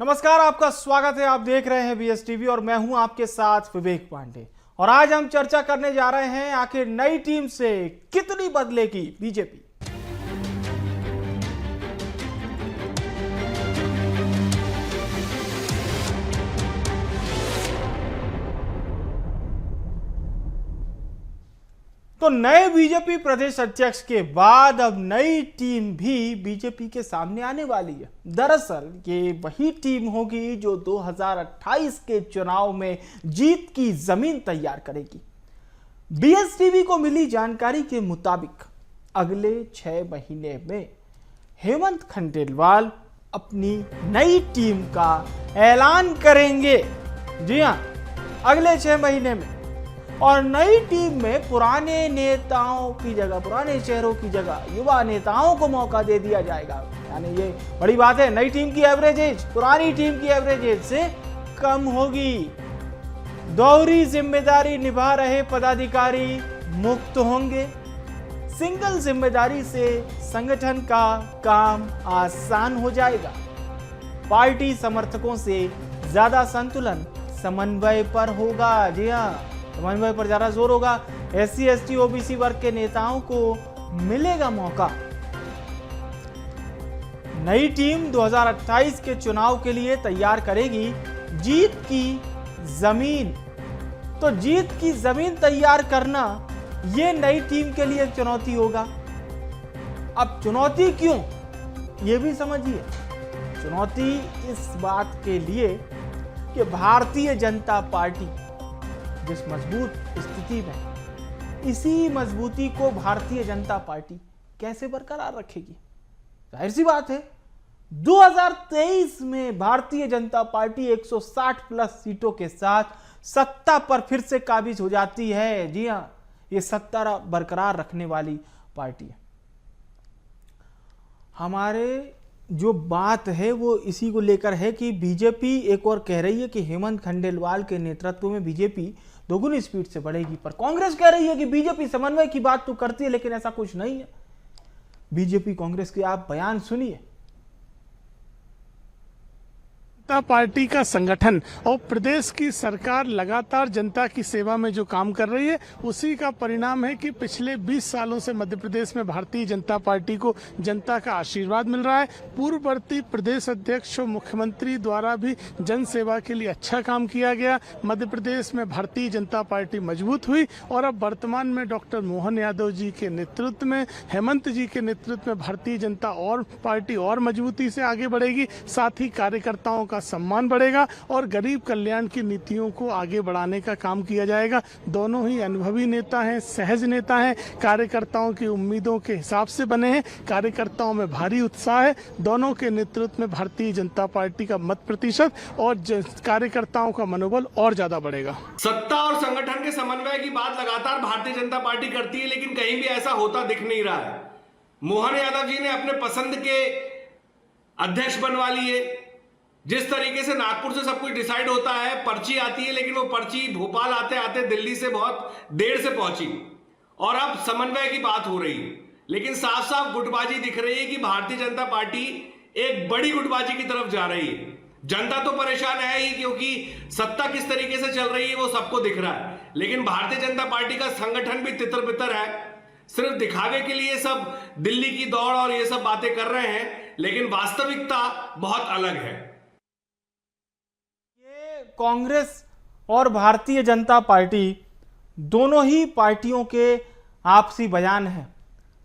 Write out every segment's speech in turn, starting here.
नमस्कार, आपका स्वागत है। आप देख रहे हैं बीएस टीवी और मैं हूं आपके साथ विवेक पांडे। और आज हम चर्चा करने जा रहे हैं आखिर नई टीम से कितनी बदलेगी बीजेपी। तो नए बीजेपी प्रदेश अध्यक्ष के बाद अब नई टीम भी बीजेपी के सामने आने वाली है। दरअसल ये वही टीम होगी जो 2028 के चुनाव में जीत की जमीन तैयार करेगी। बीएसटीवी को मिली जानकारी के मुताबिक अगले 6 महीने में हेमंत खंडेलवाल अपनी नई टीम का ऐलान करेंगे। जी हां, अगले 6 महीने में। और नई टीम में पुराने नेताओं की जगह, पुराने चेहरों की जगह युवा नेताओं को मौका दे दिया जाएगा। यानी ये बड़ी बात है, नई टीम की एवरेज एज पुरानी टीम की एवरेज एज से कम होगी। दोहरी जिम्मेदारी निभा रहे पदाधिकारी मुक्त होंगे। सिंगल जिम्मेदारी से संगठन का काम आसान हो जाएगा। पार्टी समर्थकों से ज्यादा संतुलन समन्वय पर होगा। जी हाँ, समन्वय पर ज्यादा जोर होगा। एससी एसटी ओबीसी वर्ग के नेताओं को मिलेगा मौका। नई टीम 2028 के चुनाव के लिए तैयार करेगी जीत की जमीन। तो जीत की जमीन तैयार करना यह नई टीम के लिए एक चुनौती होगा। अब चुनौती क्यों, यह भी समझिए। चुनौती इस बात के लिए कि भारतीय जनता पार्टी जिस मजबूत स्थिति में, इसी मजबूती को भारतीय जनता पार्टी कैसे बरकरार रखेगी। जाहिर सी बात है, 2023 में भारतीय जनता पार्टी 160 प्लस सीटों के साथ सत्ता पर फिर से काबिज हो जाती है। जी हां, ये सत्ता बरकरार रखने वाली पार्टी है। हमारे जो बात है वो इसी को लेकर है कि बीजेपी एक और कह रही है कि हेमंत खंडेलवाल के नेतृत्व में बीजेपी दोगुनी स्पीड से बढ़ेगी, पर कांग्रेस कह रही है कि बीजेपी समन्वय की बात तो करती है लेकिन ऐसा कुछ नहीं है। बीजेपी कांग्रेस के आप बयान सुनिए। जनता पार्टी का संगठन और प्रदेश की सरकार लगातार जनता की सेवा में जो काम कर रही है, उसी का परिणाम है कि पिछले 20 सालों से मध्य प्रदेश में भारतीय जनता पार्टी को जनता का आशीर्वाद मिल रहा है। पूर्ववर्ती प्रदेश अध्यक्ष और मुख्यमंत्री द्वारा भी जन सेवा के लिए अच्छा काम किया गया। मध्य प्रदेश में भारतीय जनता पार्टी मजबूत हुई और अब वर्तमान में डॉक्टर मोहन यादव जी के नेतृत्व में, हेमंत जी के नेतृत्व में भारतीय जनता और पार्टी और मजबूती से आगे बढ़ेगी। साथ ही कार्यकर्ताओं का सम्मान बढ़ेगा और गरीब कल्याण की नीतियों को आगे बढ़ाने का काम किया जाएगा। दोनों ही अनुभवी नेता हैं, सहज नेता हैं, कार्यकर्ताओं की उम्मीदों के हिसाब से बने हैं। कार्यकर्ताओं में भारी उत्साह है। दोनों के नेतृत्व में भारतीय जनता पार्टी का मत प्रतिशत और कार्यकर्ताओं का मनोबल और ज्यादा बढ़ेगा। सत्ता और संगठन के समन्वय की बात लगातार भारतीय जनता पार्टी करती है, लेकिन कहीं भी ऐसा होता दिख नहीं रहा है। मोहन यादव जी ने अपने पसंद के अध्यक्ष बनवा लिए। जिस तरीके से नागपुर से सब कुछ डिसाइड होता है, पर्ची आती है, लेकिन वो पर्ची भोपाल आते आते दिल्ली से बहुत देर से पहुंची और अब समन्वय की बात हो रही है। लेकिन साफ साफ गुटबाजी दिख रही है कि भारतीय जनता पार्टी एक बड़ी गुटबाजी की तरफ जा रही है। जनता तो परेशान है ही, क्योंकि सत्ता किस तरीके से चल रही है वो सबको दिख रहा है, लेकिन भारतीय जनता पार्टी का संगठन भी तितर बितर है। सिर्फ दिखावे के लिए सब दिल्ली की दौड़ और ये सब बातें कर रहे हैं, लेकिन वास्तविकता बहुत अलग है। कांग्रेस और भारतीय जनता पार्टी दोनों ही पार्टियों के आपसी बयान हैं,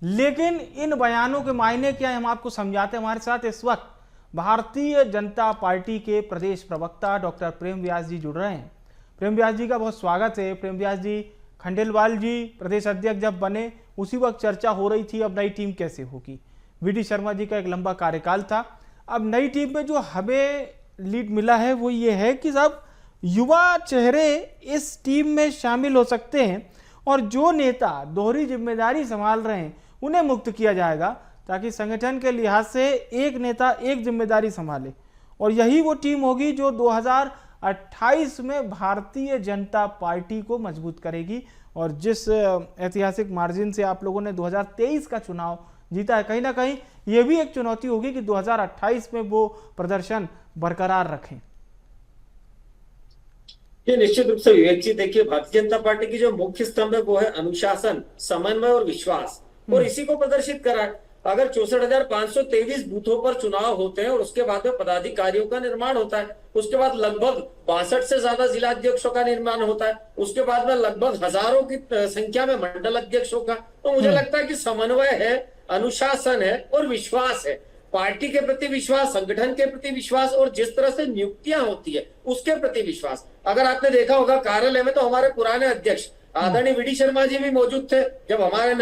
लेकिन इन बयानों के मायने क्या है हम आपको समझाते हैं। हमारे साथ इस वक्त भारतीय जनता पार्टी के प्रदेश प्रवक्ता डॉक्टर प्रेम व्यास जी जुड़ रहे हैं। प्रेम व्यास जी का बहुत स्वागत है। प्रेम व्यास जी, खंडेलवाल जी प्रदेश अध्यक्ष जब बने उसी वक्त चर्चा हो रही थी अब नई टीम कैसे होगी। वीडी शर्मा जी का एक लंबा कार्यकाल था। अब नई टीम में जो हमें लीड मिला है वो ये है कि सब युवा चेहरे इस टीम में शामिल हो सकते हैं और जो नेता दोहरी जिम्मेदारी संभाल रहे हैं उन्हें मुक्त किया जाएगा, ताकि संगठन के लिहाज से एक नेता एक जिम्मेदारी संभाले। और यही वो टीम होगी जो 2028 में भारतीय जनता पार्टी को मजबूत करेगी। और जिस ऐतिहासिक मार्जिन से आप लोगों ने 2023 का चुनाव जीता है, कहीं ना कहीं ये भी एक चुनौती होगी कि 2028 में वो प्रदर्शन बरकरार रखें। ये निश्चित रूप से विवेक जी, देखिए भारतीय जनता पार्टी की जो मुख्य स्तंभ है वो है अनुशासन, समन्वय और विश्वास, और इसी को प्रदर्शित करा है। अगर 64,523 बूथों पर चुनाव होते हैं और उसके बाद में पदाधिकारियों का निर्माण होता है, उसके बाद लगभग 62 से ज्यादा जिला अध्यक्षों का निर्माण होता है, उसके बाद में लगभग हजारों की संख्या में मंडल अध्यक्षों का, तो मुझे लगता है कि समन्वय है, अनुशासन है और विश्वास है। पार्टी के प्रति विश्वास, संगठन के प्रति विश्वास और जिस तरह से नियुक्तियां होती है उसके प्रति विश्वास। अगर आपने देखा होगा कार्यालय में तो हमारे पुराने अध्यक्ष आदरणीय वीडी शर्मा जी भी मौजूद थे जब हमारे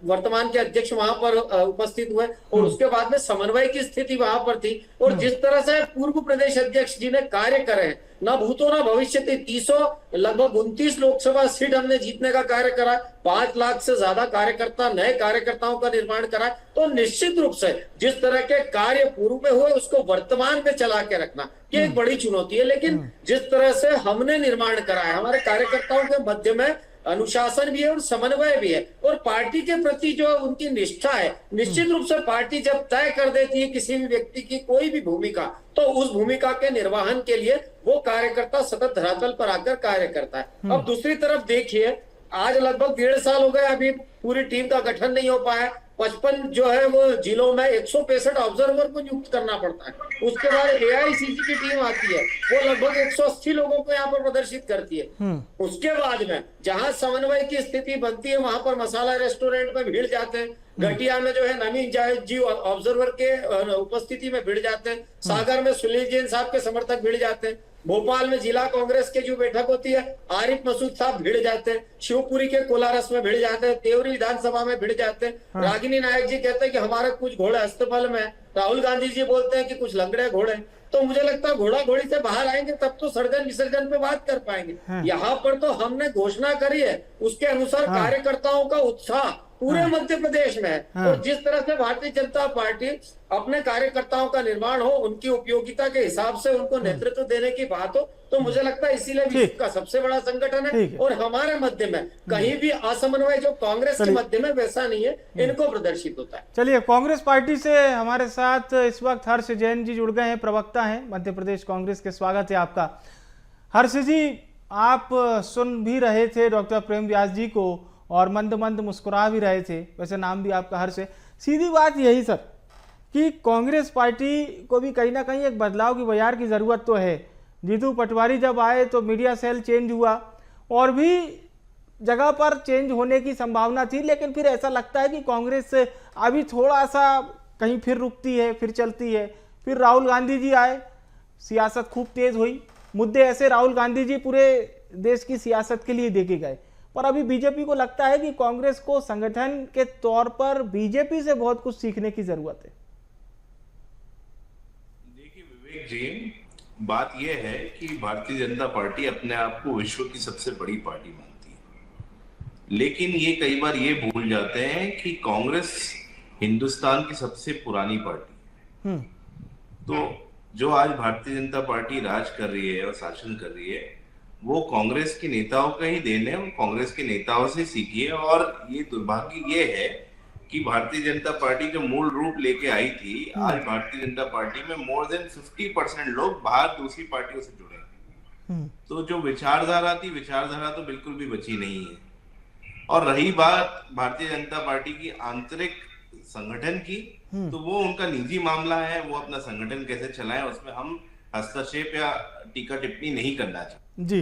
वर्तमान के अध्यक्ष वहां पर उपस्थित हुए, और उसके बाद में समन्वय की स्थिति वहां पर थी। और जिस तरह से पूर्व प्रदेश अध्यक्ष जी ने कार्य करे हैं, न भूतो न भविष्य, 300 लगभग 29 लोकसभा सीट हमने जीतने का कार्य करा, 5 लाख से ज्यादा कार्यकर्ता, नए कार्यकर्ताओं का निर्माण करा, तो निश्चित रूप से जिस तरह के कार्य पूर्व में हुए उसको वर्तमान में चला के रखना ये एक बड़ी चुनौती है। लेकिन जिस तरह से हमने निर्माण करा है, हमारे कार्यकर्ताओं के मध्य में अनुशासन भी है और समन्वय भी है, और पार्टी के प्रति जो उनकी निष्ठा है, निश्चित रूप से पार्टी जब तय कर देती है किसी भी व्यक्ति की कोई भी भूमिका, तो उस भूमिका के निर्वहन के लिए वो कार्यकर्ता सतत धरातल पर आकर कार्य करता है। अब दूसरी तरफ देखिए, आज लगभग 1.5 साल हो गए, अभी पूरी टीम का गठन नहीं हो पाया। 55 जो है वो जिलों में 165 ऑब्जर्वर को नियुक्त करना पड़ता है। उसके बाद एआईसीसी की टीम आती है, वो लगभग 180 लोगों को यहाँ पर प्रदर्शित करती है। उसके बाद में जहां समन्वय की स्थिति बनती है वहां पर मसाला रेस्टोरेंट में भीड़ जाते हैं, घटिया में जो है नवीन जायद जी ऑब्जर्वर के उपस्थिति में भिड़ जाते हैं, सागर में सुनील जैन साहब के समर्थक भिड़ जाते हैं, भोपाल में जिला कांग्रेस की जो बैठक होती है आरिफ मसूद साहब भिड़ जाते हैं, शिवपुरी के कोलारस में भिड़ जाते हैं, तेवरी विधानसभा में भिड़ जाते हैं। रागिनी नायक जी कहते हैं कि हमारे कुछ घोड़े हस्तबल में, राहुल गांधी जी बोलते हैं कि कुछ लंगड़े घोड़े। तो मुझे लगता है घोड़ा घोड़ी से बाहर आएंगे तब तो सर्जन विसर्जन पे बात कर पाएंगे। यहाँ पर तो हमने घोषणा करी है, उसके अनुसार कार्यकर्ताओं का उत्साह पूरे मध्य प्रदेश में है। और जिस तरह से भारतीय जनता पार्टी अपने कार्यकर्ताओं का निर्माण हो, उनकी उपयोगिता के हिसाब से उनको नेतृत्व देने की बात हो, तो मुझे लगता है इसीलिए विश्व का सबसे बड़ा संगठन है। और हमारे मध्य में कहीं भी असमन्वय जो कांग्रेस के मध्य में वैसा नहीं है, इनको प्रदर्शित होता है। चलिए, कांग्रेस पार्टी से हमारे साथ इस वक्त हर्ष जैन जी जुड़ गए हैं, प्रवक्ता हैं मध्य प्रदेश कांग्रेस के। स्वागत है आपका। हर्ष जी, आप सुन भी रहे थे डॉक्टर प्रेम व्यास जी को और मंद मंद मुस्कुरा भी रहे थे, वैसे नाम भी आपका हर्ष है। सीधी बात यही सर कि कांग्रेस पार्टी को भी कहीं ना कहीं एक बदलाव की बयार की जरूरत तो है। जीतू पटवारी जब आए तो मीडिया सेल चेंज हुआ और भी जगह पर चेंज होने की संभावना थी, लेकिन फिर ऐसा लगता है कि कांग्रेस अभी थोड़ा सा कहीं फिर रुकती है, फिर चलती है। फिर राहुल गांधी जी आए, सियासत खूब तेज हुई, मुद्दे ऐसे राहुल गांधी जी पूरे देश की सियासत के लिए देखे गए। पर अभी बीजेपी को लगता है कि कांग्रेस को संगठन के तौर पर बीजेपी से बहुत कुछ सीखने की जरूरत है। देखिए विवेक जी, बात यह है कि भारतीय जनता पार्टी अपने आप को विश्व की सबसे बड़ी पार्टी मानती है, लेकिन ये कई बार ये भूल जाते हैं कि कांग्रेस हिंदुस्तान की सबसे पुरानी पार्टी है। तो जो आज भारतीय जनता पार्टी राज कर रही है और शासन कर रही है, वो कांग्रेस के नेताओं का ही देन है, कांग्रेस के नेताओं से सीखिए। और ये दुर्भाग्य ये है कि भारतीय जनता पार्टी जो मूल रूप लेके आई थी, आज भारतीय जनता पार्टी में मोर देन 50% लोग बाहर दूसरी पार्टियों से जुड़े हैं। तो जो विचारधारा थी, विचारधारा तो बिल्कुल भी बची नहीं है। और रही बात भारतीय जनता पार्टी की आंतरिक संगठन की, तो वो उनका निजी मामला है, वो अपना संगठन कैसे चलाएं उसमें हम हस्तक्षेप या टीका टिप्पणी नहीं करना चाहते जी।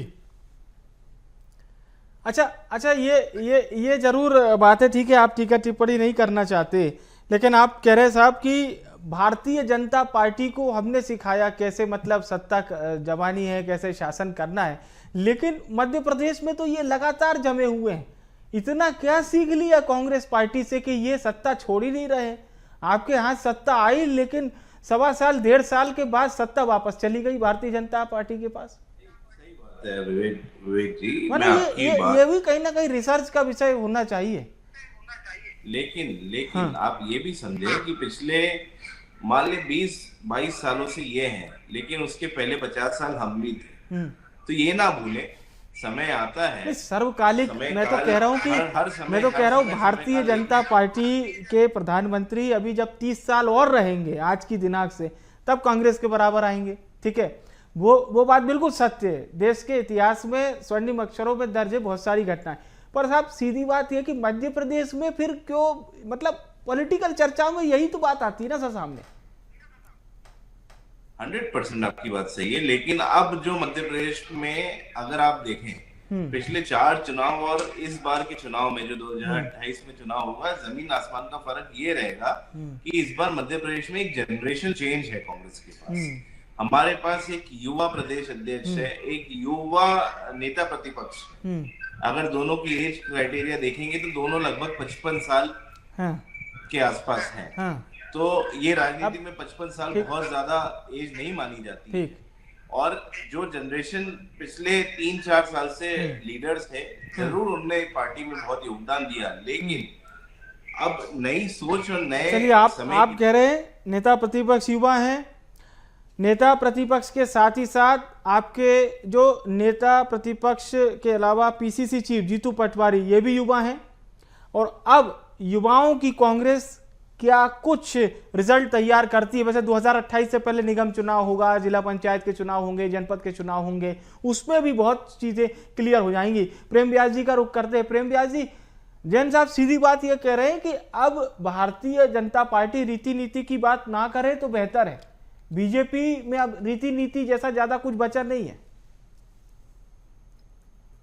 अच्छा, ये जरूर बात है, ठीक है, आप टीका टिप्पणी नहीं करना चाहते, लेकिन आप कह रहे साहब कि भारतीय जनता पार्टी को हमने सिखाया कैसे मतलब सत्ता जमानी है, कैसे शासन करना है, लेकिन मध्य प्रदेश में तो ये लगातार जमे हुए हैं। इतना क्या सीख लिया कांग्रेस पार्टी से कि ये सत्ता छोड़ ही नहीं रहे? आपके हाथ सत्ता आई, लेकिन 1.25 साल 1.5 साल के बाद सत्ता वापस चली गई भारतीय जनता पार्टी के पास। विवेक जी, ये भी कहीं ना कहीं रिसर्च का विषय होना चाहिए। लेकिन आप ये भी समझे कि पिछले मान लीजिए 20-22 सालों से ये हैं, लेकिन उसके पहले 50 साल हम भी थे। तो ये ना भूले, समय आता है। नहीं, सर्वकालिक समय मैं तो काल कह रहा हूँ हर कि समय मैं तो कह रहा हूँ समय भारतीय काल जनता पार्टी के प्रधानमंत्री अभी जब 30 साल और रहेंगे आज की दिनांक से, तब कांग्रेस के बराबर आएंगे। ठीक है, वो बात बिल्कुल सत्य है। देश के इतिहास में स्वर्णिम अक्षरों में दर्ज है बहुत सारी घटनाएं। पर साहब सीधी बात यह कि मध्य प्रदेश में फिर क्यों, मतलब पॉलिटिकल चर्चाओं में यही तो बात आती है ना सर सामने। 100% आपकी बात सही है, लेकिन अब जो मध्य प्रदेश में अगर आप देखें पिछले 4 चुनाव और इस बार के चुनाव में जो 2028 में चुनाव हुआ, जमीन आसमान का फर्क ये रहेगा कि इस बार मध्य प्रदेश में एक जनरेशन चेंज है कांग्रेस के पास। हमारे पास एक युवा प्रदेश अध्यक्ष है, एक युवा नेता प्रतिपक्ष। अगर दोनों की एज क्राइटेरिया देखेंगे तो दोनों लगभग 55 साल के आसपास हैं। तो ये राजनीति में 55 साल बहुत ज्यादा एज नहीं मानी जाती है। और जो जनरेशन पिछले 3-4 साल से लीडर्स थे, जरूर उनने पार्टी में बहुत योगदान दिया, लेकिन अब नई सोच और नए चलिए आप कह रहे हैं नेता प्रतिपक्ष युवा हैं। नेता प्रतिपक्ष के साथ ही साथ आपके जो नेता प्रतिपक्ष के अलावा पीसीसी चीफ जीतू पटवारी ये भी युवा हैं। और अब युवाओं की कांग्रेस क्या कुछ रिजल्ट तैयार करती है? वैसे 2028 से पहले निगम चुनाव होगा, जिला पंचायत के चुनाव होंगे, जनपद के चुनाव होंगे, उसमें भी बहुत चीजें क्लियर हो जाएंगी। प्रेम व्यास जी का रुख करते हैं। प्रेम व्यास जी, जैन साहब सीधी बात यह कह रहे हैं कि अब भारतीय जनता पार्टी रीति नीति की बात ना करे तो बेहतर है। बीजेपी में अब रीति नीति जैसा ज्यादा कुछ बचा नहीं है।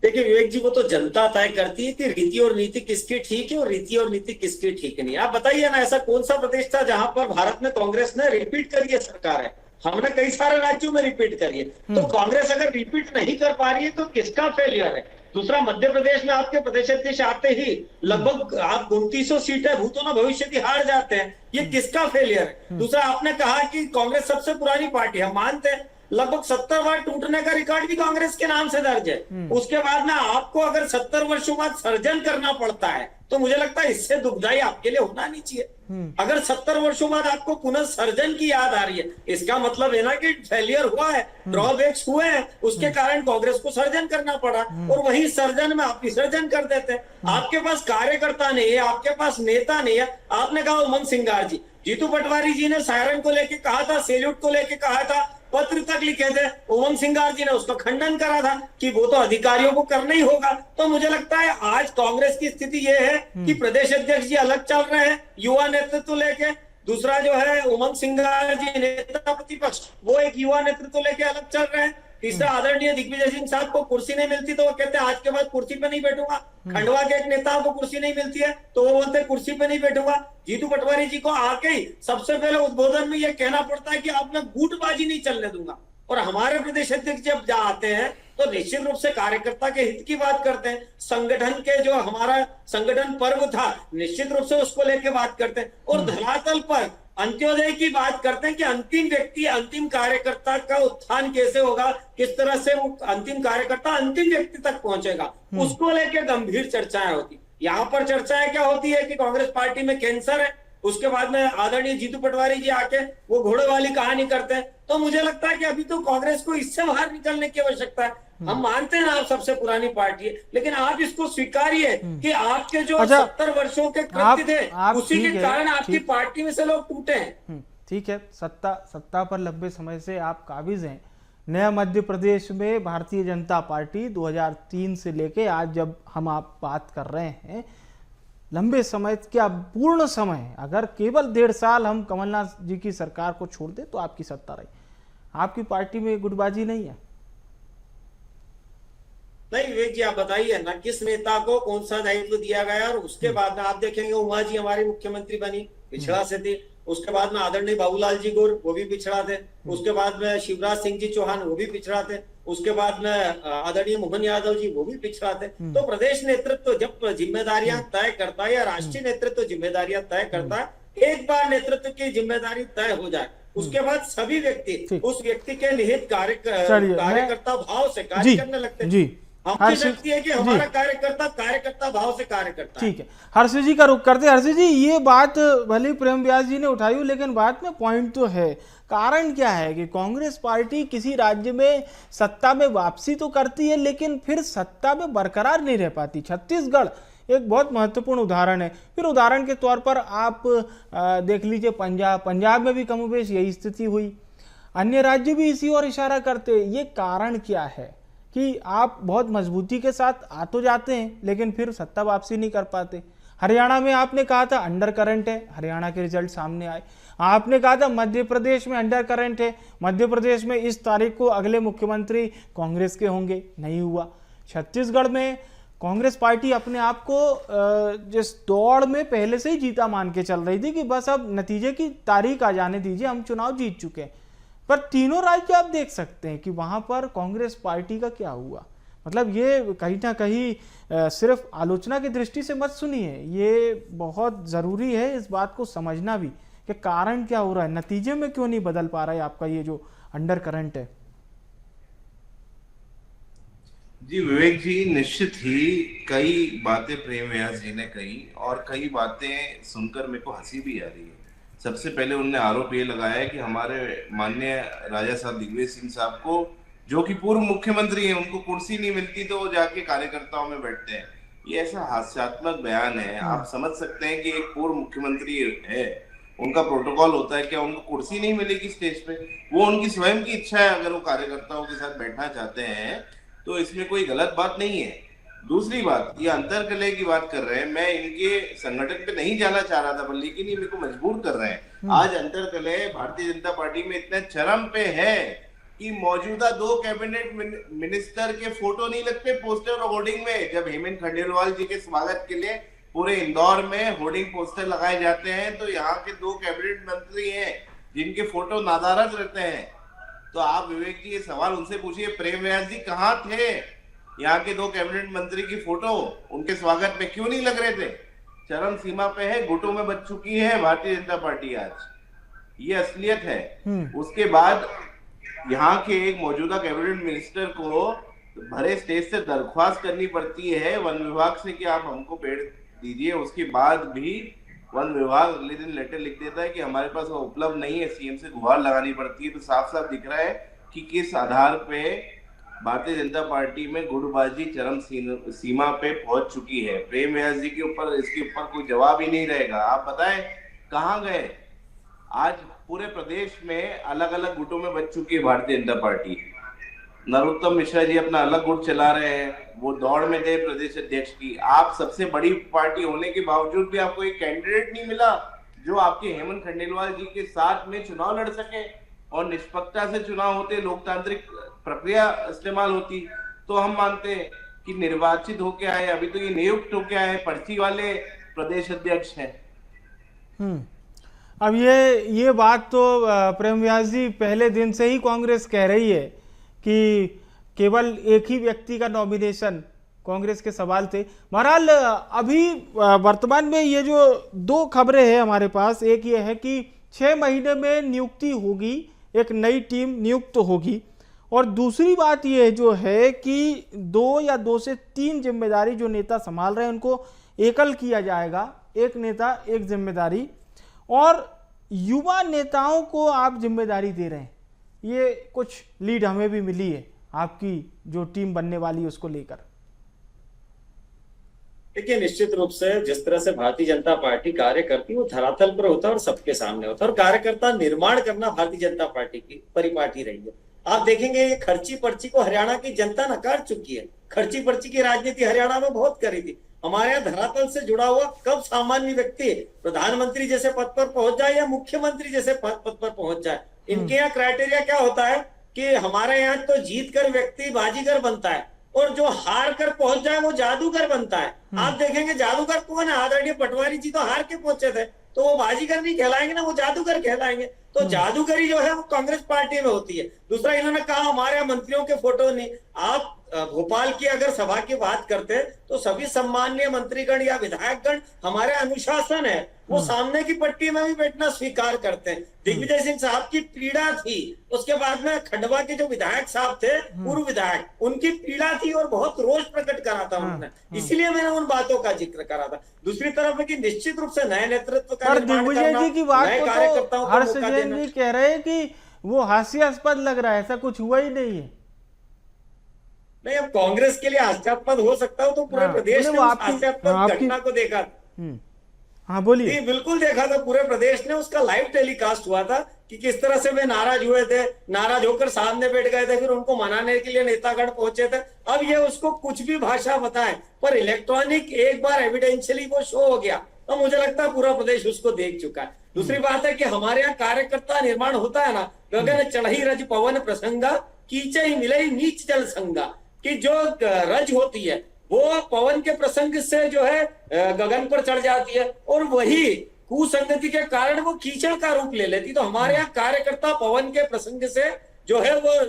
देखिए विवेक जी, वो तो जनता तय करती है कि रीति और नीति किसकी ठीक है और रीति और नीति किसकी ठीक नहीं। आप बताइए ना, ऐसा कौन सा प्रदेश था जहां पर भारत में कांग्रेस ने रिपीट करी है सरकार है? हमने कई सारे राज्यों में रिपीट करी है। तो कांग्रेस अगर रिपीट नहीं कर पा रही है तो किसका फेलियर है? दूसरा, मध्य प्रदेश में आपके प्रदेश अध्यक्ष आते ही लगभग आप 2900 सीटें भूतो ना भविष्य की हार जाते हैं, ये किसका फेलियर है? दूसरा, आपने कहा कि कांग्रेस सबसे पुरानी पार्टी, हम मानते हैं, लगभग 70 बार टूटने का रिकॉर्ड भी कांग्रेस के नाम से दर्ज है। उसके बाद में आपको अगर 70 वर्षों बाद सर्जन करना पड़ता है तो मुझे लगता है इससे दुखदाई आपके लिए होना नहीं चाहिए। अगर 70 वर्षों बाद आपको पुनः सर्जन की याद आ रही है, इसका मतलब है ना कि फेलियर हुआ है, ड्रॉबैक्स हुए हैं, उसके कारण कांग्रेस को सर्जन करना पड़ा। और वही सर्जन में आप विसर्जन कर देते हैं। आपके पास कार्यकर्ता नहीं है, आपके पास नेता नहीं है। आपने कहा उमंग सिंगार जी, जीतू पटवारी जी ने सायरन को लेके कहा था, सैल्यूट को लेके कहा था, पत्र तक लिखे थे, उमंग सिंगार जी ने उसका खंडन करा था कि वो तो अधिकारियों को करना ही होगा। तो मुझे लगता है आज कांग्रेस की स्थिति ये है कि प्रदेश अध्यक्ष जी अलग चल रहे हैं युवा नेतृत्व लेके, दूसरा जो है उमंग सिंगार जी नेता प्रतिपक्ष वो एक युवा नेतृत्व लेके अलग चल रहे हैं, तीसरा आदरणीय दिग्विजय सिंह साहब को कुर्सी नहीं मिलती तो वो कहते हैं आज के बाद कुर्सी पे नहीं बैठूंगा। खंडवा के एक नेता को कुर्सी नहीं मिलती है तो वो बोलते हैं कुर्सी पे नहीं बैठूंगा। जीतू पटवारी जी को आके ही सबसे पहले उद्बोधन में ये कहना पड़ता है कि आप मैं गुटबाजी नहीं चलने दूंगा। और हमारे प्रदेश अध्यक्ष जब जा आते हैं तो निश्चित रूप से कार्यकर्ता के हित की बात करते हैं, संगठन के जो हमारा संगठन पर्व था निश्चित रूप से उसको लेके बात करते हैं, और धरातल पर अंत्योदय की बात करते हैं कि अंतिम व्यक्ति अंतिम कार्यकर्ता का उत्थान कैसे होगा, किस तरह से वो अंतिम कार्यकर्ता अंतिम व्यक्ति तक पहुंचेगा, उसको लेके गंभीर चर्चाएं होती। यहाँ पर चर्चाएं क्या होती है कि कांग्रेस पार्टी में कैंसर है, उसके बाद में आदरणीय जीतू पटवारी जी आके वो घोड़े वाली कहानी करते हैं। तो मुझे लगता है कि अभी तो कांग्रेस को इससे बाहर निकलने की आवश्यकता है। हम मानते हैं आप सबसे पुरानी पार्टी है, लेकिन आप इसको स्वीकारिए कि आपके जो 70 वर्षों के कृत्य थे उसी के कारण आपकी पार्टी में से लोग टूटे हैं। ठीक है, सत्ता पर लंबे समय से आप काबिज हैं। नया मध्य प्रदेश में भारतीय जनता पार्टी 2003 से लेके आज जब हम आप बात कर रहे हैं, लंबे समय क्या पूर्ण समय है, अगर केवल 1.5 साल हम कमलनाथ जी की सरकार को छोड़ दें तो आपकी सत्ता रही। आपकी पार्टी में गुटबाजी नहीं है? नहीं विवेक जी, आप बताइए ना किस नेता को कौन सा दायित्व दिया गया। और उसके बाद में आप देखेंगे उमा जी हमारी मुख्यमंत्री बनी, पिछड़ा से थी। उसके बाद में आदरणीय बाबूलाल जी गौर वो भी पिछड़ा थे। उसके बाद में शिवराज सिंह जी चौहान वो भी पिछड़ा थे। उसके बाद में आदरणीय मोहन यादव जी वो भी पिछड़ा थे। तो प्रदेश नेतृत्व जब जिम्मेदारियां तय करता है या राष्ट्रीय नेतृत्व जिम्मेदारियां तय करता है, एक बार नेतृत्व की जिम्मेदारी तय हो जाए उसके बाद सभी व्यक्ति उस व्यक्ति के निहित कार्यकर्ता भाव से कार्य करने लगते हैं। हमकी शक्ति है कि हमारा कार्यकर्ता भाव से कार्य करता है। ठीक है, हर्षित जी का रुख करते हैं। हर्षित जी, ये बात भले प्रेम व्यास जी ने उठाई, लेकिन बात में पॉइंट तो है। कारण क्या है कि कांग्रेस पार्टी किसी राज्य में सत्ता में वापसी तो करती है लेकिन फिर सत्ता में बरकरार नहीं रह पाती। छत्तीसगढ़ एक बहुत महत्वपूर्ण उदाहरण है। फिर उदाहरण के तौर पर आप देख लीजिए पंजाब में भी कमोबेश यही स्थिति हुई। अन्य राज्य भी इसी ओर इशारा करते हैं। ये कारण क्या है कि आप बहुत मजबूती के साथ आ तो जाते हैं लेकिन फिर सत्ता वापसी नहीं कर पाते। हरियाणा में आपने कहा था अंडर करंट है, हरियाणा के रिजल्ट सामने आए। आपने कहा था मध्य प्रदेश में अंडर करंट है, मध्य प्रदेश में इस तारीख को अगले मुख्यमंत्री कांग्रेस के होंगे, नहीं हुआ। छत्तीसगढ़ में कांग्रेस पार्टी अपने आप को जिस दौड़ में पहले से ही जीता मान के चल रही थी कि बस अब नतीजे की तारीख आ जाने दीजिए, हम चुनाव जीत चुके हैं। पर तीनों राज्य आप देख सकते हैं कि वहां पर कांग्रेस पार्टी का क्या हुआ। मतलब ये कहीं ना कहीं सिर्फ आलोचना की दृष्टि से मत सुनिए, ये बहुत ज़रूरी है इस बात को समझना भी कि कारण क्या हो रहा है, नतीजे में क्यों नहीं बदल पा रहा है आपका ये जो अंडर करंट है। जी विवेक जी, निश्चित ही कई बातें प्रेम व्यास जी ने कही और कई बातें सुनकर मेरे को हंसी भी आ रही है। सबसे पहले उन्होंने आरोप ये लगाया कि हमारे माननीय राजा साहब दिग्विजय सिंह साहब को, जो कि पूर्व मुख्यमंत्री हैं, उनको कुर्सी नहीं मिलती तो वो जाके कार्यकर्ताओं में बैठते हैं। ये ऐसा हास्यात्मक बयान है। आप समझ सकते हैं कि एक पूर्व मुख्यमंत्री है, उनका प्रोटोकॉल होता है, क्या उनको कुर्सी नहीं मिलेगी स्टेज पे? वो उनकी स्वयं की इच्छा है, अगर वो कार्यकर्ताओं के साथ बैठना चाहते हैं तो इसमें कोई गलत बात नहीं है। दूसरी बात, ये अंतरकलह की बात कर रहे हैं, मैं इनके संगठन पे नहीं जाना चाह रहा था पर लेकिन ये मेरे को मजबूर कर रहे हैं। आज अंतरकलह भारतीय जनता पार्टी में इतने चरम पे है कि मौजूदा 2 कैबिनेट मिनिस्टर के फोटो नहीं लगते पोस्टर और होर्डिंग में। जब हेमंत खंडेलवाल जी के स्वागत के लिए पूरे इंदौर में होर्डिंग पोस्टर लगाए जाते हैं तो यहाँ के 2 कैबिनेट मंत्री हैं जिनके फोटो नादारद रहते हैं। तो आप विवेक जी ये सवाल उनसे पूछिए, प्रेम व्यास जी कहाँ थे? यहाँ के 2 कैबिनेट मंत्री की फोटो उनके स्वागत में क्यों नहीं लग रहे थे? चरम सीमा पे है, घुटों में बच चुकी है भारतीय जनता पार्टी आज, ये असलियत है। उसके बाद यहाँ के एक मौजूदा कैबिनेट मिनिस्टर को भरे स्टेज से दरख्वास्त करनी पड़ती है वन विभाग से कि आप हमको पेड़ दीजिए। उसके बाद भी वन विभाग अगले दिन लेटर लिख देता है कि हमारे पास वो उपलब्ध नहीं है, सीएम से गुहार लगानी पड़ती है। तो साफ साफ दिख रहा है कि किस आधार पे भारतीय जनता पार्टी में गुटबाजी चरम सीमा पे पहुंच चुकी है। प्रेम व्यास जी के ऊपर इसके ऊपर कोई जवाब ही नहीं रहेगा। आप बताएं कहाँ गए? आज पूरे प्रदेश में अलग अलग गुटों में बच चुकी है भारतीय जनता पार्टी। नरोत्तम मिश्रा जी अपना अलग गुट चला रहे हैं, वो दौड़ में थे प्रदेश अध्यक्ष की। आप सबसे बड़ी पार्टी होने के बावजूद भी आपको एक कैंडिडेट नहीं मिला जो आपके हेमंत खंडेलवाल जी के साथ में चुनाव लड़ सके और निष्पक्षता से चुनाव होते, लोकतांत्रिक प्रक्रिया इस्तेमाल होती। तो हम मानते हैं कि निर्वाचित होके आए, अभी तो ये नियुक्त होके आए, पर्ची वाले प्रदेश अध्यक्ष हैं। अब ये बात तो प्रेम व्यास जी पहले दिन से ही कांग्रेस कह रही है कि केवल एक ही व्यक्ति का नॉमिनेशन, कांग्रेस के सवाल थे। बहरहाल अभी वर्तमान में ये जो 2 खबरें हैं हमारे पास, एक ये है कि 6 महीने में नियुक्ति होगी, एक नई टीम नियुक्त होगी, और दूसरी बात ये जो है कि 2 या 2 से 3 जिम्मेदारी जो नेता संभाल रहे हैं उनको एकल किया जाएगा, एक नेता एक जिम्मेदारी, और युवा नेताओं को आप जिम्मेदारी दे रहे हैं। ये कुछ लीड हमें भी मिली है आपकी जो टीम बनने वाली है उसको लेकर। देखिए, निश्चित रूप से जिस तरह से भारतीय जनता पार्टी कार्य करती है वो धरातल पर होता है और सबके सामने होता है, और कार्यकर्ता निर्माण करना भारतीय जनता पार्टी की परिपाटी रही है। आप देखेंगे ये खर्ची पर्ची को हरियाणा की जनता नकार चुकी है। खर्ची पर्ची की राजनीति हरियाणा में बहुत करी थी। हमारे यहाँ धरातल से जुड़ा हुआ कब सामान्य व्यक्ति प्रधानमंत्री जैसे पद पर पहुंच जाए या मुख्यमंत्री जैसे पद पर पहुंच जाए, इनके यहाँ क्राइटेरिया क्या होता है कि हमारे यहाँ तो जीत कर व्यक्ति बाजीगर बनता है और जो हार कर पहुंच जाए वो जादूगर बनता है। आप देखेंगे जादूगर कौन है? आदरणीय पटवारी जी तो हार के पहुंचे थे, तो वो बाजीगर नहीं कहलाएंगे ना, वो जादूगर कहलाएंगे। तो जादूगरी जो है वो कांग्रेस पार्टी में होती है। दूसरा, इन्होंने कहा हमारे यहाँ मंत्रियों के फोटो नहीं। आप भोपाल की अगर सभा की बात करते हैं तो सभी सम्माननीय मंत्रीगण या विधायकगण हमारे अनुशासन है, वो सामने की पट्टी में भी बैठना स्वीकार करते हैं। दिग्विजय सिंह साहब की पीड़ा थी, उसके बाद में खंडवा के जो विधायक साहब थे, पूर्व विधायक, उनकी पीड़ा थी और बहुत रोष प्रकट करा था उन्होंने, इसीलिए मैंने उन बातों का जिक्र करा था। दूसरी तरफ है कि निश्चित रूप से नए नेतृत्व का दिग्विजय जी की बात को तो हर्षजन जी कह रहे हैं कि वो हास्यास्पद लग रहा है, ऐसा कुछ हुआ ही नहीं है। नहीं, अब कांग्रेस के लिए हास्यास्पद हो सकता हो तो पूरे प्रदेश ने हास्यास्पद घटना को देखा। हाँ बोलिए। बिल्कुल देखा था, पूरे प्रदेश ने उसका लाइव टेलीकास्ट हुआ था कि किस तरह से वे नाराज हुए थे, नाराज होकर सामने बैठ गए थे, फिर उनको मनाने के लिए नेतागण पहुंचे थे। अब ये उसको कुछ भी भाषा बताएं, पर इलेक्ट्रॉनिक एक बार एविडेंशियली वो शो हो गया, तो मुझे लगता है पूरा प्रदेश उसको देख चुका है। दूसरी बात है कि हमारे यहाँ कार्यकर्ता निर्माण होता है ना, गगन चढ़ी रज पवन प्रसंगा, कीचे ही मिले नीच जल संगा, कि जो रज होती है वो पवन के प्रसंग से जो है गगन पर चढ़ जाती है, और वही कुसंगति के कारण वो कीचड़ का रूप ले लेती। तो हमारे यहाँ कार्यकर्ता पवन के प्रसंग से जो है वो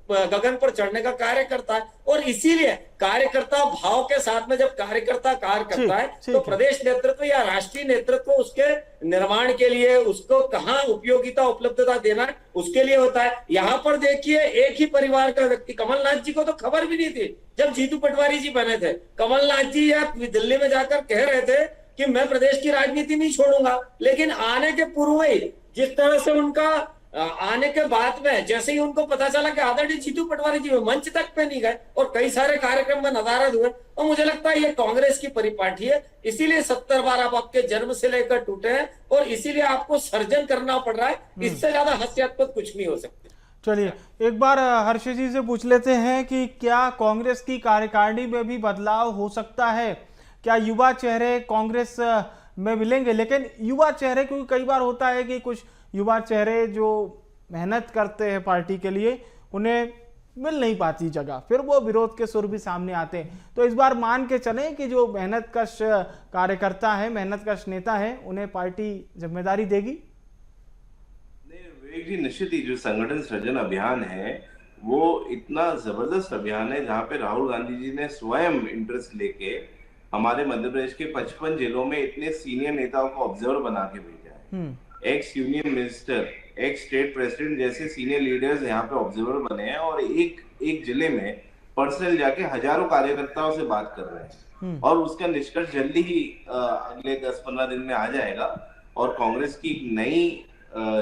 गगन पर चढ़ने का कार्य करता है, और इसीलिए कार्यकर्ता भाव के साथ में जब कार्यकर्ता कार्य करता है तो प्रदेश नेतृत्व या राष्ट्रीय नेतृत्व उसके निर्माण के लिए उसको कहाँ उपयोगिता उपलब्धता देना है उसके लिए होता है। यहाँ पर देखिए, एक ही परिवार का व्यक्ति, कमलनाथ जी को तो खबर भी नहीं थी जब जीतू पटवारी जी बने थे। कमलनाथ जी या दिल्ली में जाकर कह रहे थे कि मैं प्रदेश की राजनीति नहीं छोड़ूंगा, लेकिन आने के पूर्व ही जिस तरह से उनका आने के बाद में जैसे ही उनको पता चला कि आदरणीय जीतू पटवारी जी मंच तक पे नहीं गए और कई सारे कार्यक्रम में नदारद हुए, तो मुझे लगता है ये कांग्रेस की परिपाटी है। इसीलिए 70 बार आप आपके जन्म से लेकर टूटे हैं और इसीलिए आपको सर्जन करना पड़ रहा है। इससे ज्यादा हास्यास्पद कुछ नहीं हो सकता। चलिए एक बार हर्ष जी से पूछ लेते हैं कि क्या कांग्रेस की कार्यकारिणी में भी बदलाव हो सकता है? क्या युवा चेहरे कांग्रेस में मिलेंगे? लेकिन युवा चेहरे, क्योंकि कई बार होता है कि कुछ युवा चेहरे जो मेहनत करते हैं पार्टी के लिए उन्हें मिल नहीं पाती जगह, फिर वो विरोध के सुर भी सामने आते हैं। तो इस बार मान के चलें कि जो मेहनतकश कार्यकर्ता है, मेहनतकश नेता है, उन्हें पार्टी जिम्मेदारी देगी? विवेक जी, निश्चित ही जो संगठन सृजन अभियान है वो इतना जबरदस्त अभियान है जहाँ पे राहुल गांधी जी ने स्वयं इंटरेस्ट लेके हमारे मध्य प्रदेश के 55 जिलों में इतने सीनियर नेताओं को ऑब्जर्वर बना के भेजा है। X union minister, x state president जैसे सीनियर लीडर्स यहाँ पे ऑब्जर्वर बने हैं और एक जिले में पर्सनल जाके हजारों कार्यकर्ताओं से बात कर रहे हैं, और उसका निष्कर्ष जल्दी ही अगले 10-15 दिन में आ जाएगा और कांग्रेस की नई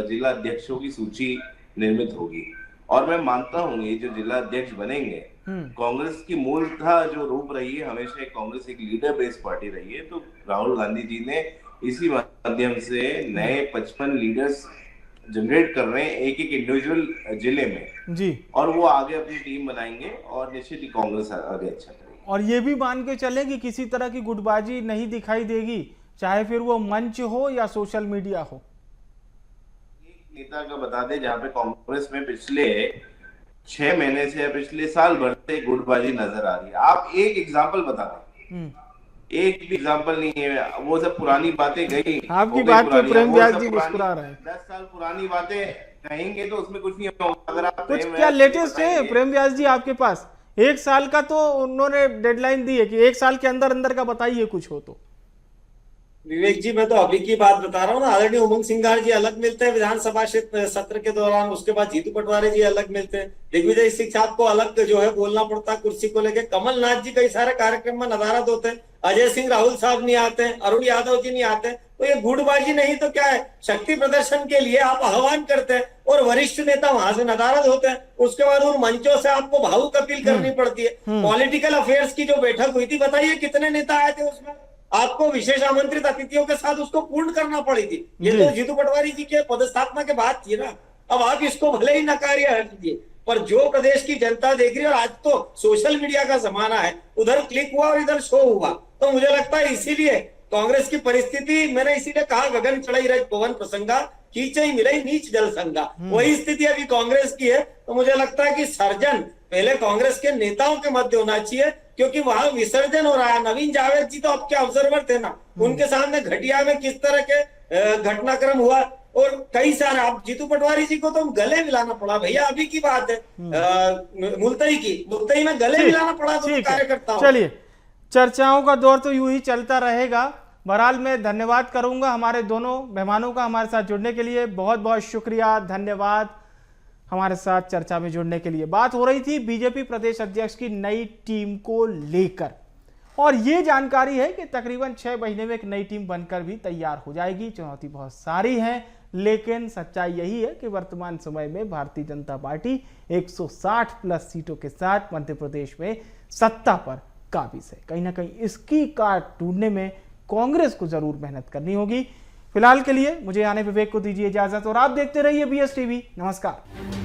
जिला अध्यक्षों की सूची निर्मित होगी। और मैं मानता हूँ ये जो जिला अध्यक्ष बनेंगे, कांग्रेस की मूलतः जो रूप रही है, हमेशा कांग्रेस एक लीडर बेस्ड पार्टी रही है, तो राहुल गांधी जी ने इसी माध्यम से नए 55 लीडर्स जनरेट कर रहे हैं एक इंडिविजुअल जिले में जी, और वो आगे अपनी टीम बनाएंगे और निश्चित ही कांग्रेस आगे अच्छा करेगी। और ये भी मान के चले कि किसी तरह की गुटबाजी नहीं दिखाई देगी, चाहे फिर वो मंच हो या सोशल मीडिया हो। एक नेता का बता दे जहाँ पे कांग्रेस में पिछले 6 महीने से या पिछले साल भर से गुटबाजी नजर आ रही है, आप एक एग्जाम्पल बता दें। एक भी एग्जाम्पल नहीं है, वो सब पुरानी बातें गई। आपकी बात पे प्रेम व्यास जी मुस्कुरा रहे हैं। 10 साल पुरानी बातें कहेंगे तो उसमें कुछ नहीं होगा। अगर आप कुछ क्या लेटेस्ट है प्रेम व्यास जी आपके पास? 1 साल का तो उन्होंने डेडलाइन दी है कि 1 साल के अंदर अंदर का बताइए कुछ हो तो। विवेक जी, मैं तो अभी की बात बता रहा हूँ ना। आदरणीय उमंग सिंघार जी अलग मिलते हैं विधानसभा सत्र के दौरान, उसके बाद जीतू पटवारी जी अलग मिलते हैं, दिग्विजय सिंह साहब को अलग जो है बोलना पड़ता है कुर्सी को लेके, कमलनाथ जी कई सारे कार्यक्रम में नदारद होते हैं, अजय सिंह राहुल साहब नहीं आते हैं, अरुण यादव जी नहीं आते हैं। तो ये गुटबाजी नहीं तो क्या है, शक्ति प्रदर्शन के लिए आप आह्वान करते हैं और वरिष्ठ नेता वहां से नदारद होते हैं, उसके बाद उन मंचों से आपको भावुक अपील करनी पड़ती है। पॉलिटिकल अफेयर्स की जो बैठक हुई थी, बताइए कितने नेता आए थे उसमें? आपको विशेष आमंत्रित अतिथियों के साथ उसको पूर्ण करना पड़ी थी। ये तो जीतू पटवारी जी के पदस्थापना के बाद थी ना। अब आप इसको भले ही नकारिए हट दीजिए, पर जो प्रदेश की जनता देख रही है, और आज तो सोशल मीडिया का जमाना है, उधर क्लिक हुआ और इधर शो हुआ, तो मुझे लगता है इसीलिए कांग्रेस की परिस्थिति, मैंने इसीलिए कहा गगन चढ़ई रज पवन प्रसंगा, कीचई मिलई नीच जल संगा, वही स्थिति अभी कांग्रेस की है। तो मुझे लगता है कि सर्जन पहले कांग्रेस के नेताओं के मध्य होना चाहिए, क्योंकि वहां विसर्जन हो रहा है। नवीन जावेद जी तो आपके ऑब्जर्वर थे ना, उनके सामने घटिया में किस तरह के घटनाक्रम हुआ, और कई सारे, आप जीतू पटवारी जी को तो गले मिलाना पड़ा भैया, अभी की बात है, मुल्तई में गले मिलाना पड़ा तो कार्यकर्ताओं। चलिए, चर्चाओं का दौर तो यूं ही चलता रहेगा। बहरहाल मैं धन्यवाद करूंगा हमारे दोनों मेहमानों का हमारे साथ जुड़ने के लिए। बहुत बहुत शुक्रिया, धन्यवाद हमारे साथ चर्चा में जुड़ने के लिए। बात हो रही थी बीजेपी प्रदेश अध्यक्ष की नई टीम को लेकर, और ये जानकारी है कि तकरीबन 6 महीने में एक नई टीम बनकर भी तैयार हो जाएगी। चुनौती बहुत सारी है, लेकिन सच्चाई यही है कि वर्तमान समय में भारतीय जनता पार्टी 160 प्लस सीटों के साथ मध्य प्रदेश में सत्ता पर काबिज है। कहीं ना कहीं इसकी काट ढूंढने में कांग्रेस को जरूर मेहनत करनी होगी। फिलहाल के लिए मुझे आने विवेक को दीजिए इजाजत, और आप देखते रहिए BS टीवी। नमस्कार।